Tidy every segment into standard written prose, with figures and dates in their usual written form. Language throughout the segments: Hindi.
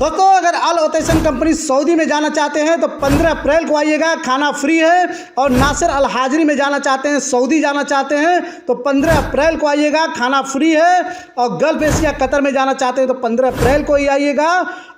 दोस्तों अगर अल ओतैसन कंपनी सऊदी में जाना चाहते हैं तो 15 अप्रैल को आइएगा, खाना फ्री है। और नासिर अल हाजरी में जाना चाहते हैं, सऊदी जाना चाहते हैं तो 15 अप्रैल को आइएगा, खाना फ्री है। और गल्फ एशिया कतर में जाना चाहते हैं तो 15 अप्रैल को ही आइएगा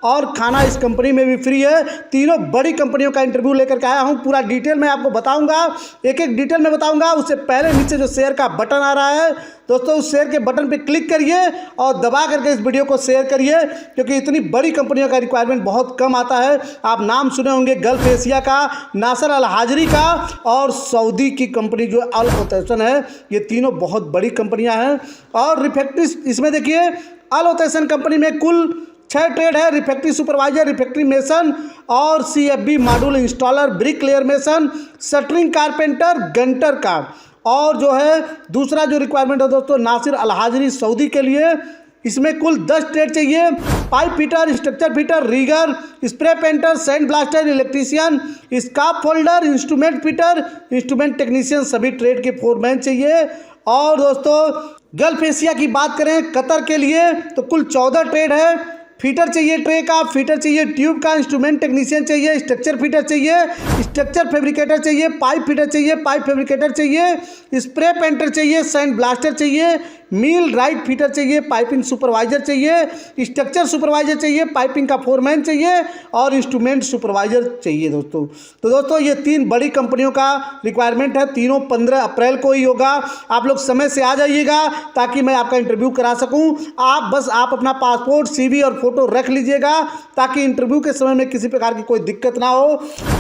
और खाना इस कंपनी में भी फ्री है। तीनों बड़ी कंपनियों का इंटरव्यू लेकर के आया हूँ, पूरा डिटेल में आपको बताऊंगा, एक एक डिटेल में बताऊंगा। उससे पहले नीचे जो शेयर का बटन आ रहा है दोस्तों, उस शेयर के बटन पे क्लिक करिए और दबा करके इस वीडियो को शेयर करिए, क्योंकि इतनी बड़ी कंपनियों का रिक्वायरमेंट बहुत कम आता है। आप नाम सुने होंगे गल्फ एशिया का, नासिर अल हाजरी का और सऊदी की कंपनी जो अल ओतैसन है, ये तीनों बहुत बड़ी कंपनियां हैं। और रिफैक्ट्री इसमें देखिए, अल ओतैसन कंपनी में कुल 6 ट्रेड है। रिफैक्ट्री सुपरवाइजर, रिफैक्ट्री मेसन और CFB module installer, brick layer mason, shuttering carpenter, Günter का। और जो है दूसरा जो रिक्वायरमेंट है दोस्तों नासिर अल हाजरी सऊदी के लिए, इसमें कुल 10 ट्रेड चाहिए। Pipe fitter, structure fitter, rigger, spray painter, sand blaster, electrician, scaffolder, instrument fitter, instrument technician, सभी ट्रेड के फोरमैन चाहिए। और दोस्तों गल्फ एशिया की बात करें कतर के लिए तो कुल 14 ट्रेड है। फीटर चाहिए ट्रे का, फीटर चाहिए ट्यूब का, इंस्ट्रूमेंट टेक्नीशियन चाहिए, स्ट्रक्चर फीटर चाहिए, स्ट्रक्चर फैब्रिकेटर चाहिए, पाइप फीटर चाहिए, पाइप फैब्रिकेटर चाहिए, स्प्रे पेंटर चाहिए, सैंड ब्लास्टर चाहिए, मील राइट फीटर चाहिए, पाइपिंग सुपरवाइजर चाहिए, स्ट्रक्चर सुपरवाइजर चाहिए, पाइपिंग का फोरमैन चाहिए और इंस्ट्रूमेंट सुपरवाइजर चाहिए दोस्तों। तो दोस्तों ये 3 बड़ी कंपनियों का रिक्वायरमेंट है, तीनों 15 अप्रैल को ही होगा। आप लोग समय से आ जाइएगा ताकि मैं आपका इंटरव्यू करा सकूं। आप अपना पासपोर्ट, CV और फोटो रख लीजिएगा ताकि इंटरव्यू के समय में किसी प्रकार की कोई दिक्कत ना हो।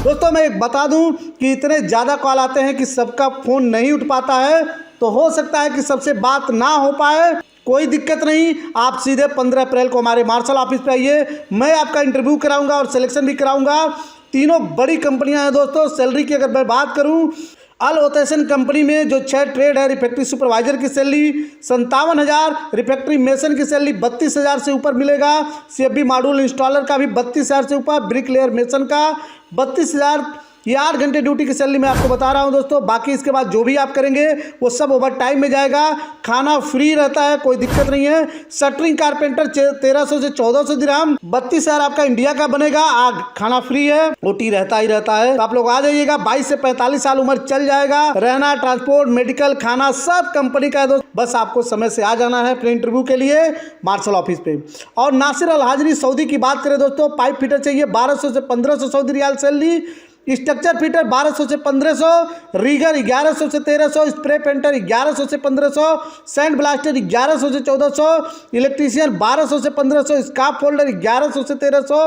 दोस्तों मैं एक बता दूं कि इतने ज़्यादा कॉल आते हैं कि सबका फ़ोन नहीं उठ पाता है, तो हो सकता है कि सबसे बात ना हो पाए, कोई दिक्कत नहीं। आप सीधे 15 अप्रैल को हमारे मार्शल ऑफिस पे आइए, मैं आपका इंटरव्यू कराऊंगा और सिलेक्शन भी कराऊंगा। तीनों बड़ी कंपनियां हैं दोस्तों। सैलरी की अगर मैं बात करूं, अल ओतैसन कंपनी में जो 6 ट्रेड है, रिफैक्ट्री सुपरवाइजर की सैलरी 57,000, रिफैक्ट्री मेसन की सैलरी 32,000 से ऊपर मिलेगा, CFB मॉड्यूल इंस्टॉलर का भी 32,000 से ऊपर, ब्रिक लेयर मेसन का 32,000। ये 8 घंटे ड्यूटी की सैलरी मैं आपको बता रहा हूं दोस्तों। बाकी इसके बाद जो भी आप करेंगे वो सब ओवर टाइम में जाएगा। खाना फ्री रहता है, कोई दिक्कत नहीं है। शटरिंग कारपेंटर 1300 से 1400 दिरहम, 32,000 आपका इंडिया का बनेगा। खाना फ्री है, OT रहता ही रहता है। तो आप लोग आ जाइएगा। 22 से 45 साल उम्र चल जाएगा। रहना, ट्रांसपोर्ट, मेडिकल, खाना सब कंपनी का है दोस्त। बस आपको समय से आ जाना है अपने इंटरव्यू के लिए मार्शल ऑफिस पे। और नासिर अल हाजरी सऊदी की बात करें दोस्तों, पाइप फिटर चाहिए 1200 से 1500 Saudi riyal salary, structure fitter 1200 से 1500, रीगर 1100 से 1300, स्प्रे पेंटर 1100 से 1500, सैंड ब्लास्टर 1100 से 1400, इलेक्ट्रीशियन 1200 से 1500, स्काफ फोल्डर 1100 से 1300,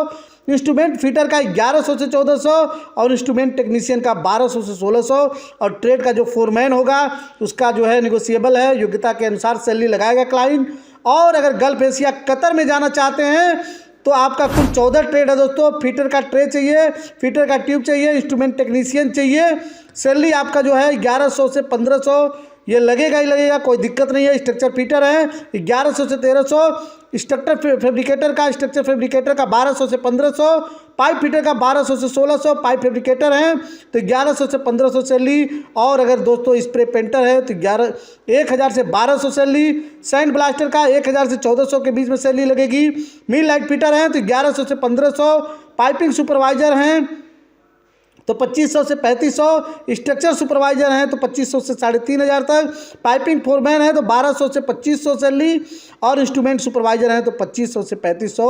इंस्ट्रूमेंट फीटर का 1100 से 1400 और इंस्ट्रूमेंट टेक्नीशियन का 1200 से 1600। और ट्रेड का जो फोरमैन होगा उसका जो है निगोशिएबल है, योग्यता के अनुसार सैलरी लगाएगा क्लाइंट। और अगर गल्फ एशिया कतर में जाना चाहते हैं तो आपका कुल 14 ट्रेड है दोस्तों। फीटर का ट्रे चाहिए, फीटर का ट्यूब चाहिए, इंस्ट्रूमेंट टेक्नीशियन चाहिए। सैलरी आपका जो है 1100 से 1500 ये लगेगा ही लगेगा, कोई दिक्कत नहीं है। स्ट्रक्चर फीटर है 1100 से 1300, स्ट्रक्चर फैब्रिकेटर का 1200 से 1500, पाइप फिटर का 1200 से 1600, पाइप फैब्रिकेटर हैं तो 1100 से 1500 सैलरी। और अगर दोस्तों स्प्रे पेंटर है तो 1000 से 1200 सैलरी। सैंड ब्लास्टर का 1000 से 1400 के बीच में सैलरी लगेगी। मील लाइट फिटर हैं तो 1100 से 1500, पाइपिंग सुपरवाइजर हैं तो 2500 से 3500, स्ट्रक्चर सुपरवाइजर हैं तो 2500 से 3500 तक, पाइपिंग फोरमैन है तो 1200 से 2500 सैलरी और इंस्ट्रूमेंट सुपरवाइजर हैं तो 2500 से 3500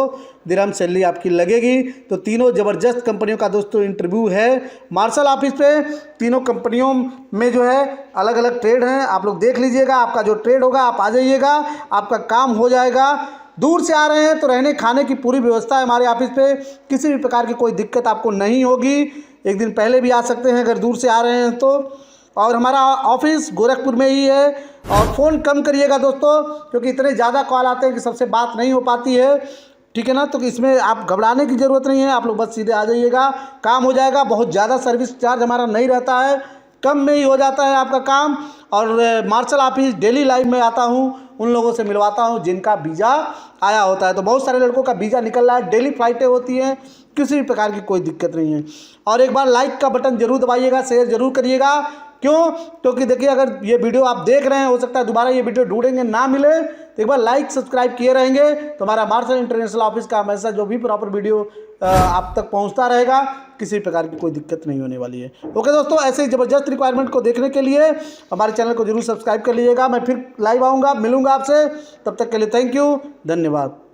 दिरहम सैलरी आपकी लगेगी। तो तीनों ज़बरदस्त कंपनियों का दोस्तों इंटरव्यू है मार्शल ऑफिस पे। तीनों कंपनियों में जो है अलग अलग ट्रेड हैं, आप लोग देख लीजिएगा। आपका जो ट्रेड होगा आप आ जाइएगा, आपका काम हो जाएगा। दूर से आ रहे हैं तो रहने खाने की पूरी व्यवस्था है हमारे ऑफिस पे, किसी भी प्रकार की कोई दिक्कत आपको नहीं होगी। एक दिन पहले भी आ सकते हैं अगर दूर से आ रहे हैं तो। और हमारा ऑफिस गोरखपुर में ही है। और फ़ोन कम करिएगा दोस्तों, क्योंकि इतने ज़्यादा कॉल आते हैं कि सबसे बात नहीं हो पाती है, ठीक है ना। तो इसमें आप घबराने की ज़रूरत नहीं है, आप लोग बस सीधे आ जाइएगा, काम हो जाएगा। बहुत ज़्यादा सर्विस चार्ज हमारा नहीं रहता है, कम में ही हो जाता है आपका काम। और मार्शल ऑफिस डेली लाइव में आता हूँ, उन लोगों से मिलवाता हूँ जिनका वीज़ा आया होता है। तो बहुत सारे लड़कों का वीज़ा निकल रहा है, डेली फ्लाइटें होती हैं, किसी भी प्रकार की कोई दिक्कत नहीं है। और एक बार लाइक का बटन जरूर दबाइएगा, शेयर जरूर करिएगा, क्यों? क्योंकि देखिए अगर ये वीडियो आप देख रहे हैं, हो सकता है दोबारा ये वीडियो ढूंढेंगे ना मिले, तो एक बार लाइक सब्सक्राइब किए रहेंगे तो हमारा मार्शल इंटरनेशनल ऑफिस का हमेशा जो भी प्रॉपर वीडियो आप तक पहुंचता रहेगा, किसी प्रकार की कोई दिक्कत नहीं होने वाली है। ओके दोस्तों, ऐसे ही ज़बरदस्त रिक्वायरमेंट को देखने के लिए हमारे चैनल को जरूर सब्सक्राइब कर लीजिएगा। मैं फिर लाइव आऊँगा, मिलूँगा आपसे, तब तक के लिए थैंक यू, धन्यवाद।